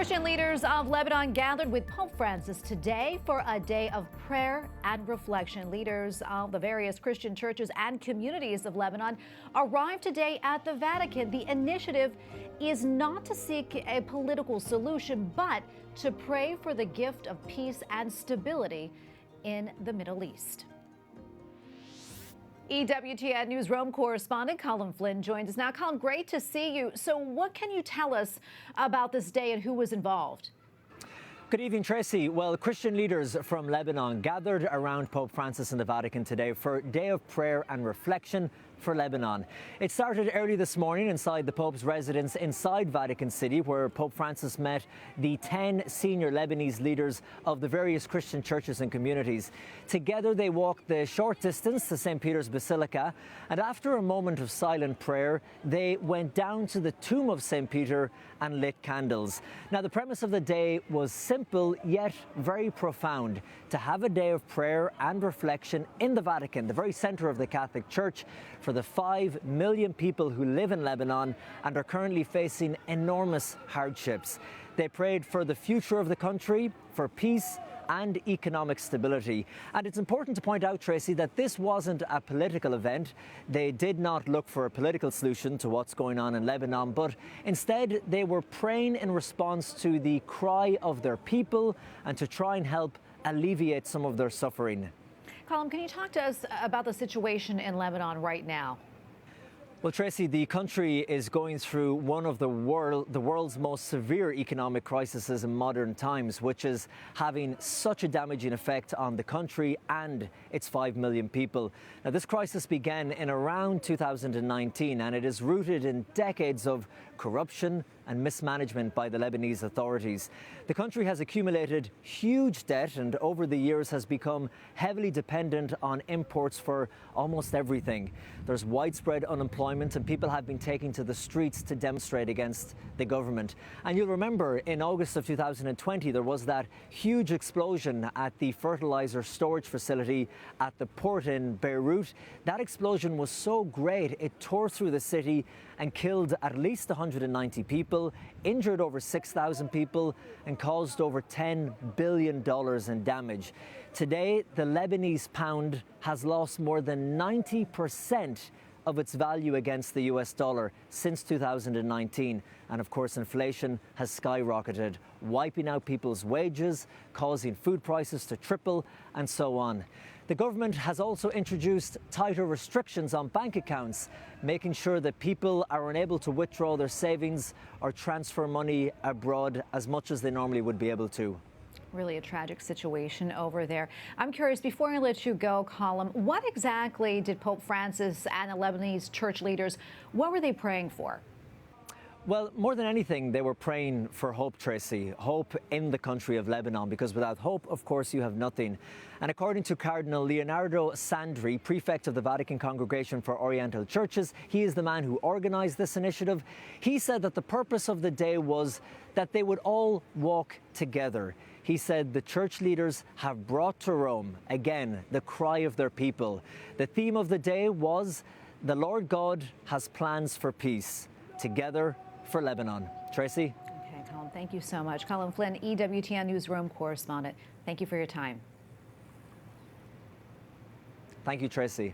Christian leaders of Lebanon gathered with Pope Francis today for a day of prayer and reflection. Leaders of the various Christian churches and communities of Lebanon arrived today at the Vatican. The initiative is not to seek a political solution, but to pray for the gift of peace and stability in the Middle East. EWTN Newsroom correspondent Colm Flynn joins us now. Colm, great to see you. So what can you tell us about this day and who was involved? Good evening, Tracy. Well, Christian leaders from Lebanon gathered around Pope Francis in the Vatican today for a day of prayer and reflection for Lebanon. It started early this morning inside the Pope's residence inside Vatican City, where Pope Francis met the 10 senior Lebanese leaders of the various Christian churches and communities. Together they walked the short distance to St. Peter's Basilica, and after a moment of silent prayer, they went down to the tomb of St. Peter and lit candles. Now, the premise of the day was simple yet very profound: to have a day of prayer and reflection in the Vatican, the very center of the Catholic Church, for the 5 million people who live in Lebanon and are currently facing enormous hardships. They prayed for the future of the country, for peace and economic stability. And it's important to point out, Tracy, that this wasn't a political event. They did not look for a political solution to what's going on in Lebanon, but instead they were praying in response to the cry of their people and to try and help alleviate some of their suffering. Colm, can you talk to us about the situation in Lebanon right now? Well, Tracy, the country is going through one of the world's most severe economic crises in modern times, which is having such a damaging effect on the country and its 5 million people. Now, this crisis began in around 2019, and it is rooted in decades of corruption and mismanagement by the Lebanese authorities. The country has accumulated huge debt and over the years has become heavily dependent on imports for almost everything. There's widespread unemployment and people have been taking to the streets to demonstrate against the government. And you'll remember in August of 2020, there was that huge explosion at the fertilizer storage facility at the port in Beirut. That explosion was so great, it tore through the city and killed at least 190 people, injured over 6,000 people, and caused over $10 billion in damage. Today, the Lebanese pound has lost more than 90% of its value against the US dollar since 2019. And of course, inflation has skyrocketed, wiping out people's wages, causing food prices to triple, and so on. The government has also introduced tighter restrictions on bank accounts, making sure that people are unable to withdraw their savings or transfer money abroad as much as they normally would be able to. Really a tragic situation over there. I'm curious, before I let you go, Colm, what exactly did Pope Francis and the Lebanese church leaders, what were they praying for? Well, more than anything, they were praying for hope, Tracy, hope in the country of Lebanon, because without hope, of course, you have nothing. And according to Cardinal Leonardo Sandri, prefect of the Vatican Congregation for Oriental Churches, he is the man who organized this initiative. He said that the purpose of the day was that they would all walk together. He said the church leaders have brought to Rome, again, the cry of their people. The theme of the day was, the Lord God has plans for peace, together for Lebanon. Tracy? Okay, Colm, thank you so much. Colm Flynn, EWTN Newsroom correspondent. Thank you for your time. Thank you, Tracy.